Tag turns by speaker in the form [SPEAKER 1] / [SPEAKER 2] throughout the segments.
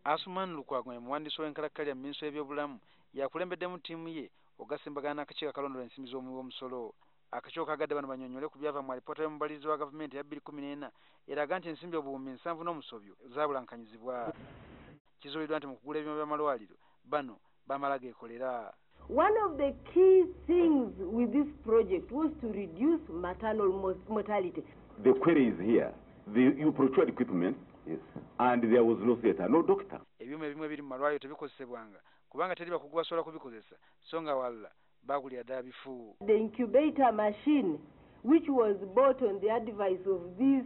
[SPEAKER 1] Asuman Lukwago muwandiisi w'enkalakkalya mu Minisitule y'ebyobulamu yakulembeddemu ttiimu ye ogasimbagana n'akakiiko akalondoola ensimbi z'omusolo. Akakiiko kagadde bano bannyonnyole ku byava mu alipoota y'omubalizi wa gavumenti ya 2014 eraga nti ensimbi obuwumbi 7 n'omusobyo zaabulankanyizibwa. Kizuuliddwa nti mu kugula ebyuma by'amalwaliro bano bamala geekolera.
[SPEAKER 2] One of the key things with this project was to reduce maternal mortality.
[SPEAKER 3] The query is here. You procured equipment, yes, and there was no theatre, no doctor.
[SPEAKER 1] Ebyuma ebimu ebiri mu malwaliro tebikozesebwanga kubanga teri bakugu basobola kubikozesa so nga walla baagulira ddala bifu.
[SPEAKER 2] The incubator machine, which was bought on the advice of this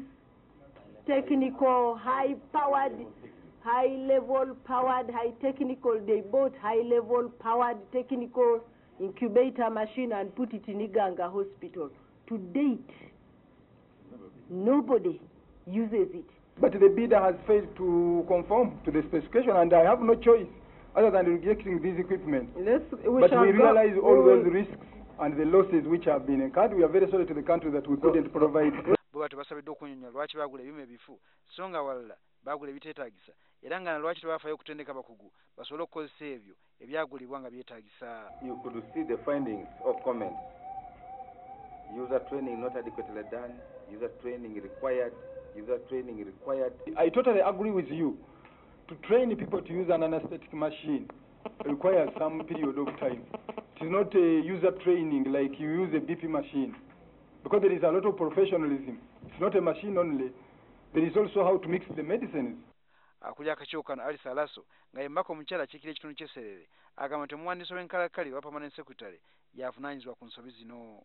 [SPEAKER 2] technical, high-technical, they bought high-level powered technical incubator machine and put it in Iganga Hospital. To date, nobody uses it.
[SPEAKER 4] But the bidder has failed to conform to the specification, and I have no choice other than rejecting this equipment. But we realize all those risks and the losses which have been incurred. We are very sorry to the country that we couldn't provide.
[SPEAKER 1] Bw'atyo basabidde okunnyonnyola lwaki baagula ebyuma ebifu so nga walla baagula ebiteetaagisa era nga lwaki tebafaayo okutendeka bakugu basobole okukozesa ebyo ebyagulibwa nga byetaagisa.
[SPEAKER 5] You could see the findings of comments. User training not adequately done, user training required, user training required.
[SPEAKER 4] I totally agree with you. To train people to use an anesthetic machine requires some period of time. It is not a user training like you use a BP machine, because there is a lot of professionalism. It's not a machine only. There is also how to mix the medicines.
[SPEAKER 1] Akuli akakiiko kano Alice Alaso nga yembaka omukyala akiikira ekitundu ky'Esserere agamba nti omuwandiisi w'enkalakkalira wa permanent secretary yavunaanyizibwa ku nsobi zino.